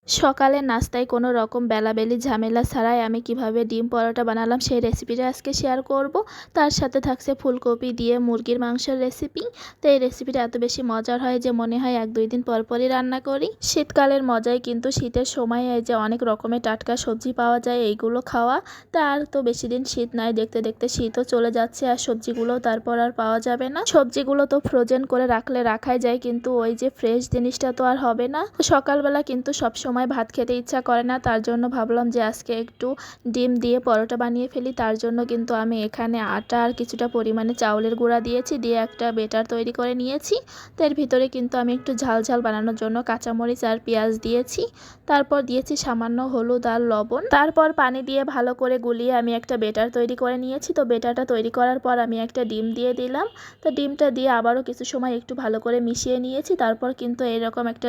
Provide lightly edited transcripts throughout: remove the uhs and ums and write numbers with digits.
সকালের নাস্তায় কোনো রকম বেলাবেলি ঝামেলা ছাড়াই আমি কিভাবে ডিম পরোটা বানালাম সেই রেসিপিটা আজকে শেয়ার করব। তার সাথে থাকছে ফুলকপি দিয়ে মুরগির মাংসের রেসিপি। তো এই রেসিপিটা এত বেশি মজার হয় যে মনে হয় 1-2 দিন পর পরই রান্না করি। শীতকালের মজাই কিন্তু শীতের সময় এই যে অনেক রকমের টাটকা সবজি পাওয়া যায় এইগুলো খাওয়া। তা আর তো বেশি দিন শীত নাই, দেখতে দেখতে শীতও চলে যাচ্ছে আর সবজিগুলো তারপর আর পাওয়া যাবে না। সবজিগুলো তো ফ্রোজেন করে রাখলে রাখাই যায়, কিন্তু ওই যে ফ্রেশ জিনিসটা তো আর হবে না। তো সকালবেলা কিন্তু সবসময় ভাত খেতে ইচ্ছা করে না, তার জন্য ভাবলাম যে আজকে একটু ডিম দিয়ে পরোটা বানিয়ে ফেলি। তার জন্য কিন্তু আমি এখানে আটা আর কিছুটা পরিমাণে চাউলের গুঁড়া দিয়েছি, দিয়ে একটা বেটার তৈরি করে নিয়েছি। তো এর ভিতরে কিন্তু আমি একটু ঝাল ঝাল বানানোর জন্য কাঁচামরিচ আর পেঁয়াজ দিয়েছি। তারপর দিয়েছি সামান্য হলুদ আর লবণ। তারপর পানি দিয়ে ভালো করে গুলিয়ে আমি একটা বেটার তৈরি করে নিয়েছি। তো বেটারটা তৈরি করার পর আমি একটা ডিম দিয়ে দিলাম। তো ডিমটা দিয়ে আবারও কিছু সময় একটু ভালো করে মিশিয়ে নিয়েছি। তারপর কিন্তু এরকম একটা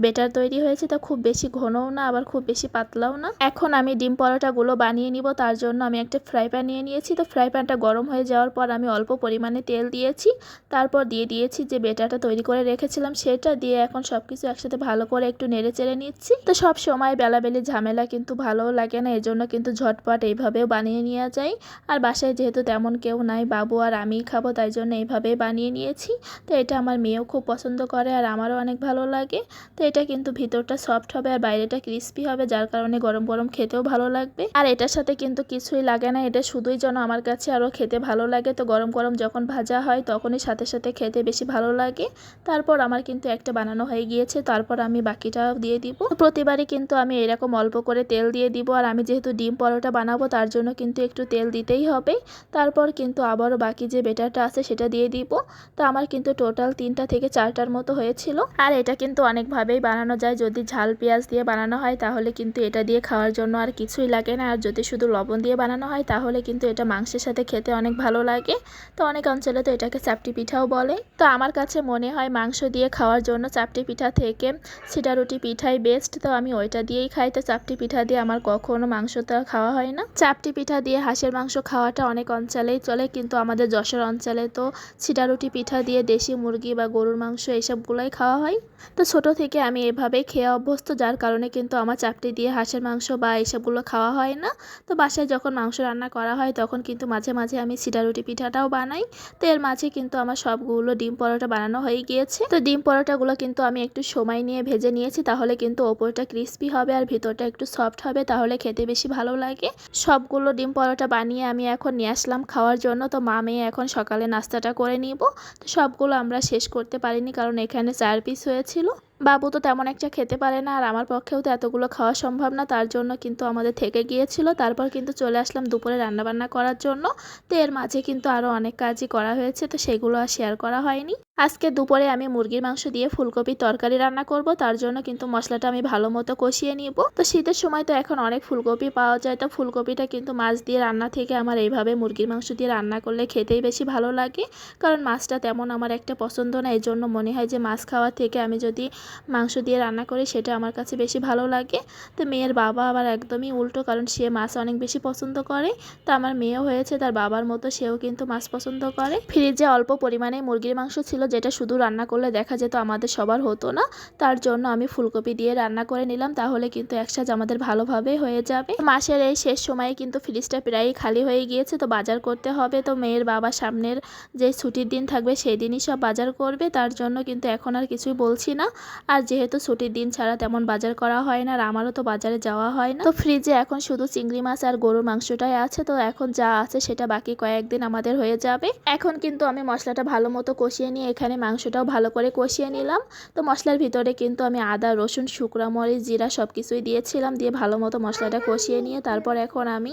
বেটার তৈরি হয়েছে। তো খুব বেশি ঘনও না আবার খুব বেশি পাতলাও না। এখন আমি ডিম পরোটাগুলো বানিয়ে নিব। তার জন্য আমি একটা ফ্রাই প্যান নিয়ে নিয়েছি। তো ফ্রাই প্যানটা গরম হয়ে যাওয়ার পর আমি অল্প পরিমাণে তেল দিয়েছি। তারপর দিয়ে দিয়েছি যে বেটারটা তৈরি করে রেখেছিলাম সেটা দিয়ে এখন সবকিছু একসাথে ভালো করে একটু নেড়ে চেড়ে নিচ্ছি। তো সব সময় বেলাবেলি ঝামেলা কিন্তু ভালোও লাগে না, এজন্য কিন্তু ঝটপট এইভাবেও বানিয়ে নেওয়া যায়। আর বাসায় যেহেতু তেমন কেউ নাই, বাবু আর আমিই খাবো, তাই জন্য এইভাবেই বানিয়ে নিয়েছি। তো এটা আমার মেয়েও খুব পছন্দ করে আর আমারও অনেক ভালো লাগে। তো এটা কিন্তু ভিতরটা সফট হবে আর বাইরেটা ক্রিস্পি হবে, যার কারণে গরম গরম খেতেও ভালো লাগবে। আর এটার সাথে কিন্তু কিছুই লাগে না, এটা শুধুই যেন আমার কাছে আরও খেতে ভালো লাগে। তো গরম গরম যখন ভাজা হয় তখনই সাথে সাথে খেতে বেশি ভালো লাগে। তারপর আমার কিন্তু একটা বানানো হয়ে গিয়েছে, তারপর আমি বাকিটাও দিয়ে দিব। প্রতিবারই কিন্তু আমি এরকম অল্প করে তেল দিয়ে দিব, আর আমি যেহেতু ডিম পরোটা বানাবো তার জন্য কিন্তু একটু তেল দিতেই হবে। তারপর কিন্তু আবারও বাকি যে বেটারটা আছে সেটা দিয়ে দিব। তো আমার কিন্তু টোটাল 3টা থেকে 4টার মতো হয়েছিল। আর এটা কিন্তু অনেকভাবেই বানানো যায়। যদি ঝাল পেঁয়াজ দিয়ে বানানো হয় তাহলে কিন্তু এটা দিয়ে খাওয়ার জন্য আর কিছুই লাগে না, আর যদি শুধু লবণ দিয়ে বানানো হয় তাহলে কিন্তু এটা মাংসের সাথে খেতে অনেক ভালো লাগে। তো অনেক অঞ্চলে তো এটাকে চাপটি পিঠাও বলে। তো আমার কাছে মনে হয় মাংস দিয়ে খাওয়ার জন্য চাপটি পিঠা থেকে সিটা রুটি পিঠাই বেস্ট। তো আমি ওইটা দিয়েই খাই। তো চাপটি পিঠা দিয়ে আমার কখনো মাংসটা খাওয়া হয় না। চাপটি পিঠা দিয়ে হাঁসের মাংস খাওয়াটা অনেক অঞ্চলেই চলে, কিন্তু আমাদের যশোর অঞ্চলে তো সিটা রুটি পিঠা দিয়ে দেশি মুরগি বা গরুর মাংস এইসবগুলোই খাওয়া হয়। তো ছোট থেকে আমি এভাবেই খেয়ে অভ্যস্ত, যার কারণে কিন্তু আমার চাপটি দিয়ে হাঁসের মাংস বা এইসবগুলো খাওয়া হয় না। তো বাসায় যখন মাংস রান্না করা হয় তখন কিন্তু মাঝে মাঝে আমি সিটা রুটি পিঠাটাও বানাই। তো এর মাঝে কিন্তু আমার সবগুলো ডিম পরোটা বানানো হয়ে গিয়েছে। তো ডিম পরোটাগুলো কিন্তু আমি একটু সময় নিয়ে ভেজে নিয়েছি, তাহলে কিন্তু ওপরটা ক্রিস্পি হবে আর ভিতরটা একটু সফট হবে, তাহলে খেতে বেশি ভালো লাগে। সবগুলো ডিম পরোটা বানিয়ে আমি এখন নিয়ে আসলাম খাওয়ার জন্য। তো মা মেয়ে এখন সকালে নাস্তাটা করে নিব। তো সবগুলো আমরা শেষ করতে পারিনি, কারণ এখানে 4 পিস হয়েছিল। বাবু তো তেমন একটা খেতে পারে না আর আমার পক্ষেও তো এতগুলো খাওয়া সম্ভব না, তার জন্য কিন্তু আমাদের থেকে গিয়েছিল। তারপর কিন্তু চলে আসলাম দুপুরে রান্নাবান্না করার জন্য। তো এর মাঝে কিন্তু আরও অনেক কাজই করা হয়েছে, তো সেগুলো আর শেয়ার করা হয়নি। আজকে দুপুরে আমি মুরগির মাংস দিয়ে ফুলকপির তরকারি রান্না করব, তার জন্য কিন্তু মশলাটা আমি ভালো মতো কষিয়ে নিব। তো শীতের সময় তো এখন অনেক ফুলকপি পাওয়া যায়। তো ফুলকপিটা কিন্তু মাছ দিয়ে রান্না থেকে আমার এইভাবে মুরগির মাংস দিয়ে রান্না করলে খেতেই বেশি ভালো লাগে, কারণ মাছটা তেমন আমার একটা পছন্দ না। এই জন্য মনে হয় যে মাছ খাওয়ার থেকে আমি যদি মাংস দিয়ে রান্না করি সেটা আমার কাছে বেশি ভালো লাগে। তো মেয়ের বাবা আবার একদমই উল্টো, কারণ সে মাছ অনেক বেশি পছন্দ করে। তো আমার মেয়েও হয়েছে তার বাবার মতো, সেও কিন্তু মাছ পছন্দ করে। ফ্রিজে অল্প পরিমাণে মুরগির মাংস ছিল, যেটা শুধু রান্না করলে দেখা যেত আমাদের সবার হতো না। তার জন্য আমি ফুলকপি দিয়ে রান্না করে নিলাম, তাহলে কিন্তু একসাথে আমাদের ভালোভাবে হয়ে যাবে। মাসের এই শেষ সময়ে কিন্তু ফ্রিজটা প্রায়ই খালি হয়ে গিয়েছে। তো বাজার করতে হবে। তো মেয়ের বাবা সামনের যে ছুটির দিন থাকবে সেই দিনই সব বাজার করবে, তার জন্য কিন্তু এখন আর কিছুই বলছি না। আর যেহেতু ছুটির দিন ছাড়া তেমন বাজার করা হয় না আর আমারও তো বাজারে যাওয়া হয় না, তো ফ্রিজে এখন শুধু চিংড়ি মাছ আর গরুর মাংসটাই আছে। তো এখন যা আছে সেটা বাকি কয়েকদিন আমাদের হয়ে যাবে। এখন কিন্তু আমি মশলাটা ভালো মতো কষিয়ে নিয়ে এখানে মাংসটাও ভালো করে কষিয়ে নিলাম। তো মশলার ভিতরে কিন্তু আমি আদা রসুন শুকনো মরিচ জিরা সবকিছুই দিয়েছিলাম, দিয়ে ভালো মতো মশলাটা কষিয়ে নিয়ে তারপর এখন আমি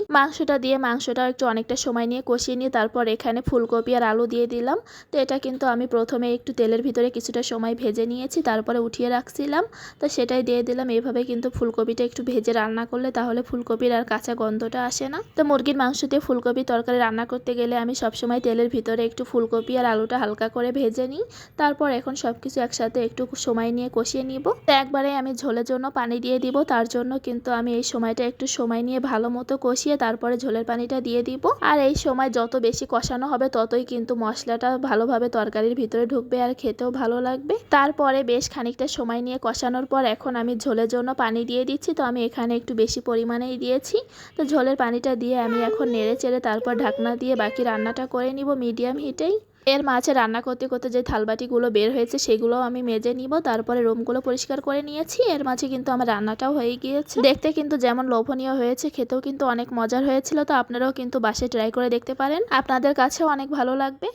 মাংসটাও একটু অনেকটা সময় নিয়ে কষিয়ে নিয়ে তারপর এখানে ফুলকপি আর আলু দিয়ে দিলাম। তো এটা কিন্তু আমি প্রথমে একটু তেলের ভিতরে কিছুটা সময় ভেজে নিয়েছি, তারপরে উঠিয়ে রাখছিলাম। তো সেটাই দিয়ে দিলাম। এভাবে কিন্তু ফুলকপিটা একটু ভেজে রান্না করলে তাহলে ফুলকপির আর কাঁচা গন্ধটা আসে না। তো মুরগির মাংস দিয়ে ফুলকপি তরকারি রান্না করতে গেলে আমি সবসময় তেলের ভিতরে একটু ফুলকপি আর আলুটা হালকা করে ভেজে নিই। তারপর এখন সব কিছু একসাথে একটু সময় নিয়ে কষিয়ে নিব। তো একবারে আমি ঝোলের জন্য পানি দিয়ে দিব, তার জন্য কিন্তু আমি এই সময়টা একটু সময় নিয়ে ভালো মতো কষিয়ে তারপরে ঝোলের পানিটা দিয়ে দিব। আর এই সময় যত বেশি কষানো হবে ততই কিন্তু মশলাটা ভালোভাবে তরকারির ভিতরে ঢুকবে আর খেতেও ভালো লাগবে। তারপরে বেশ খানিকটা সময় নিয়ে কষানোর পর এখন আমি ঝোলের জন্য পানি দিয়ে দিচ্ছি। তো আমি এখানে একটু বেশি পরিমাণেই দিয়েছি। তো ঝোলের পানিটা দিয়ে আমি এখন নেড়ে চেড়ে তারপর ঢাকনা দিয়ে বাকি রান্নাটা করে নিব মিডিয়াম হিটেই। এর মাঝে রান্না করতে করতে যে থালবাটিগুলো বের হয়েছে সেগুলোও আমি মেজে নিব। তারপরে রুমগুলো পরিষ্কার করে নিয়েছি। এর মাঝে কিন্তু আমার রান্নাটাও হয়ে গিয়েছে। দেখতে কিন্তু যেমন লোভনীয় হয়েছে, খেতেও কিন্তু অনেক মজার হয়েছিল। তো আপনারাও কিন্তু বাসায় ট্রাই করে দেখতে পারেন, আপনাদের কাছেও অনেক ভালো লাগবে।